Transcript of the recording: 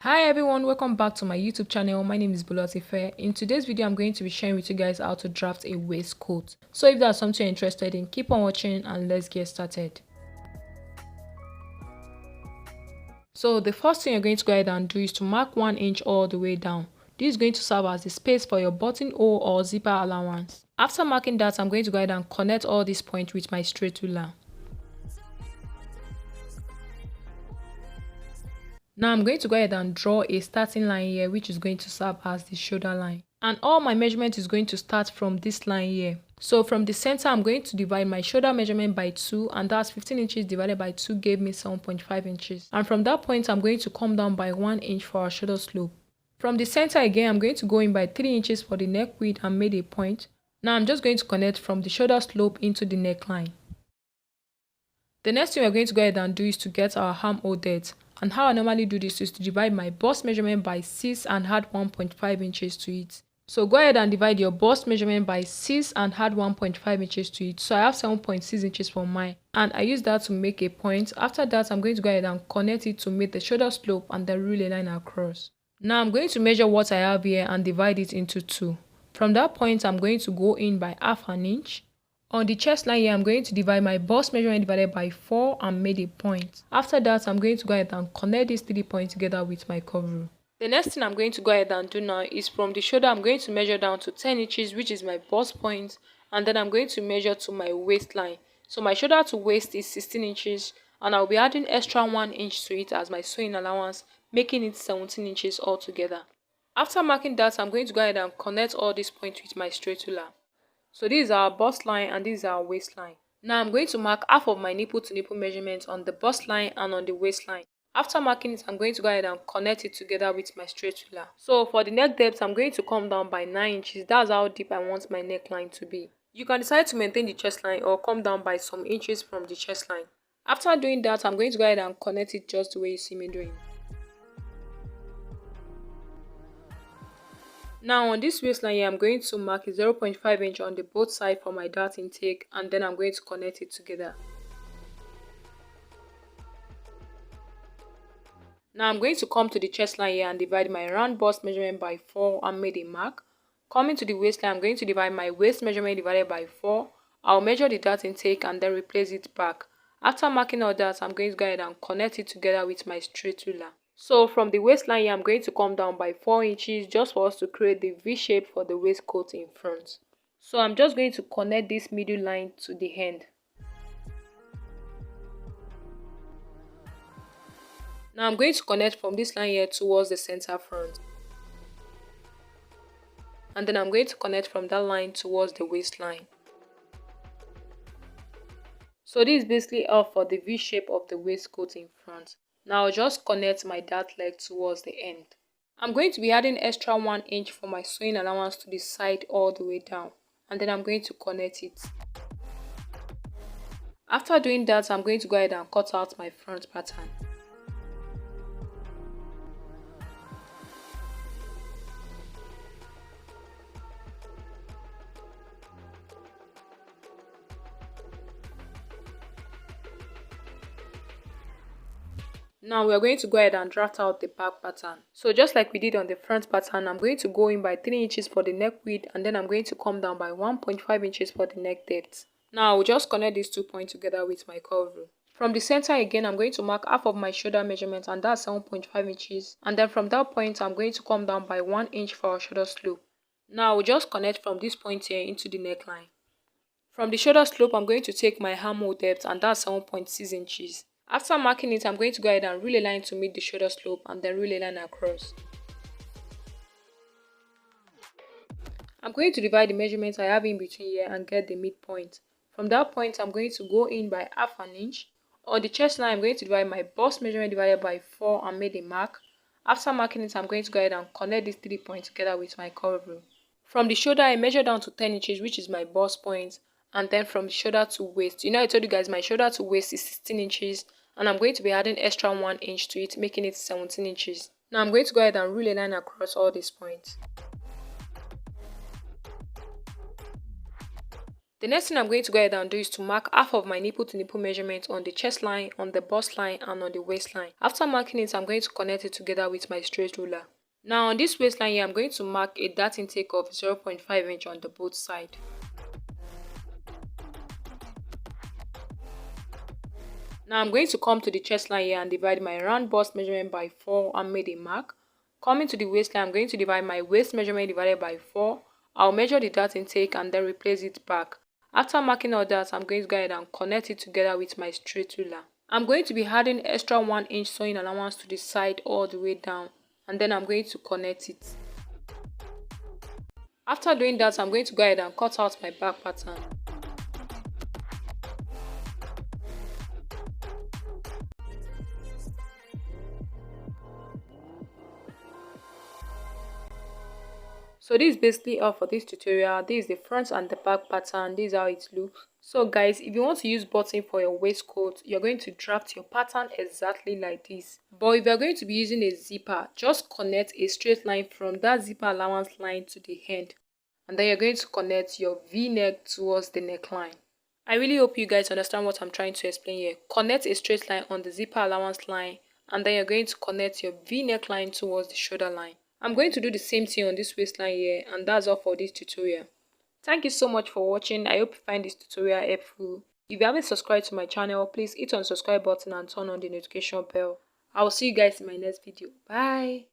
Hi everyone, welcome back to my YouTube channel. My name is Stylebytife. In today's video, I'm going to be sharing with you guys how to draft a waistcoat. So if that's something you're interested in, keep on watching and let's get started. So the first thing you're going to go ahead and do is to mark 1 inch all the way down. This is going to serve as the space for your buttonhole or zipper allowance. After marking that, I'm going to go ahead and connect all these points with my straight ruler. Now I'm going to go ahead and draw a starting line here, which is going to serve as the shoulder line. And all my measurement is going to start from this line here. So from the center, I'm going to divide my shoulder measurement by 2, and that's 15 inches divided by 2 gave me 7.5 inches. And from that point, I'm going to come down by 1 inch for our shoulder slope. From the center again, I'm going to go in by 3 inches for the neck width and made a point. Now I'm just going to connect from the shoulder slope into the neckline. The next thing we're going to go ahead and do is to get our armhole depth. And how I normally do this is to divide my bust measurement by 6 and add 1.5 inches to it. So go ahead and divide your bust measurement by 6 and add 1.5 inches to it. So I have 7.6 inches for mine. And I use that to make a point. After that, I'm going to go ahead and connect it to make the shoulder slope and then rule a line across. Now I'm going to measure what I have here and divide it into 2. From that point, I'm going to go in by half an inch. On the chest line here, I'm going to divide my bust measurement divided by 4 and made a point. After that, I'm going to go ahead and connect these 3 points together with my curve rule. The next thing I'm going to go ahead and do now is from the shoulder, I'm going to measure down to 10 inches, which is my bust point, and then I'm going to measure to my waistline. So my shoulder to waist is 16 inches, and I'll be adding extra 1 inch to it as my sewing allowance, making it 17 inches altogether. After marking that, I'm going to go ahead and connect all these points with my straight ruler. So this is our bust line and this is our waistline. Now I'm going to mark half of my nipple to nipple measurement on the bust line and on the waistline. After marking it, I'm going to go ahead and connect it together with my straight ruler. So for the neck depth, I'm going to come down by 9 inches. That's how deep I want my neckline to be. You can decide to maintain the chest line or come down by some inches from the chest line. After doing that, I'm going to go ahead and connect it just the way you see me doing. Now on this waistline here, I'm going to mark a 0.5 inch on the both sides for my dart intake, and then I'm going to connect it together. Now I'm going to come to the chest line here and divide my round bust measurement by 4 and made a mark. Coming to the waistline, I'm going to divide my waist measurement divided by 4. I'll measure the dart intake and then replace it back. After marking all that, I'm going to go ahead and connect it together with my straight ruler. So from the waistline here, I'm going to come down by 4 inches just for us to create the V shape for the waistcoat in front. So I'm just going to connect this middle line to the end. Now I'm going to connect from this line here towards the center front. And then I'm going to connect from that line towards the waistline. So this is basically all for the V shape of the waistcoat in front. Now I'll just connect my dart leg towards the end. I'm going to be adding extra 1 inch for my sewing allowance to the side all the way down. And then I'm going to connect it. After doing that, I'm going to go ahead and cut out my front pattern. Now we are going to go ahead and draft out the back pattern. So just like we did on the front pattern, I'm going to go in by 3 inches for the neck width, and then I'm going to come down by 1.5 inches for the neck depth. Now I'll just connect these 2 points together with my curve rule. From the center again, I'm going to mark half of my shoulder measurement, and that's 7.5 inches. And then from that point, I'm going to come down by 1 inch for our shoulder slope. Now I'll just connect from this point here into the neckline. From the shoulder slope, I'm going to take my armhole depth, and that's 7.6 inches. After marking it, I'm going to go ahead and rule a line to meet the shoulder slope and then rule a line across. I'm going to divide the measurements I have in between here and get the midpoint. From that point, I'm going to go in by half an inch. On the chest line, I'm going to divide my bust measurement divided by 4 and made a mark. After marking it, I'm going to go ahead and connect these 3 points together with my curve rule. From the shoulder, I measure down to 10 inches, which is my bust point. And then from the shoulder to waist, I told you guys my shoulder to waist is 16 inches. And I'm going to be adding extra 1 inch to it, making it 17 inches. Now I'm going to go ahead and rule a line across all these points. The next thing I'm going to go ahead and do is to mark half of my nipple to nipple measurement on the chest line, on the bust line, and on the waistline. After marking it, I'm going to connect it together with my straight ruler. Now on this waistline here, I'm going to mark a dart intake of 0.5 inch on the both sides. Now I'm going to come to the chest line here and divide my round bust measurement by 4 and made a mark. Coming to the waistline, I'm going to divide my waist measurement divided by 4. I'll measure the dart intake and then replace it back. After marking all that, I'm going to go ahead and connect it together with my straight ruler. I'm going to be adding extra 1 inch sewing allowance to the side all the way down, and then I'm going to connect it. After doing that, I'm going to go ahead and cut out my back pattern. So this is basically all for this tutorial. This is the front and the back pattern. This is how it looks. So guys, if you want to use button for your waistcoat, you're going to draft your pattern exactly like this. But if you're going to be using a zipper, just connect a straight line from that zipper allowance line to the end, and then you're going to connect your v-neck towards the neckline. I really hope you guys understand what I'm trying to explain here. Connect a straight line on the zipper allowance line, and then you're going to connect your v-neck line towards the shoulder line. I'm going to do the same thing on this waistline here, and that's all for this tutorial. Thank you so much for watching. I hope you find this tutorial helpful. If you haven't subscribed to my channel, please hit on the subscribe button and turn on the notification bell. I will see you guys in my next video. Bye.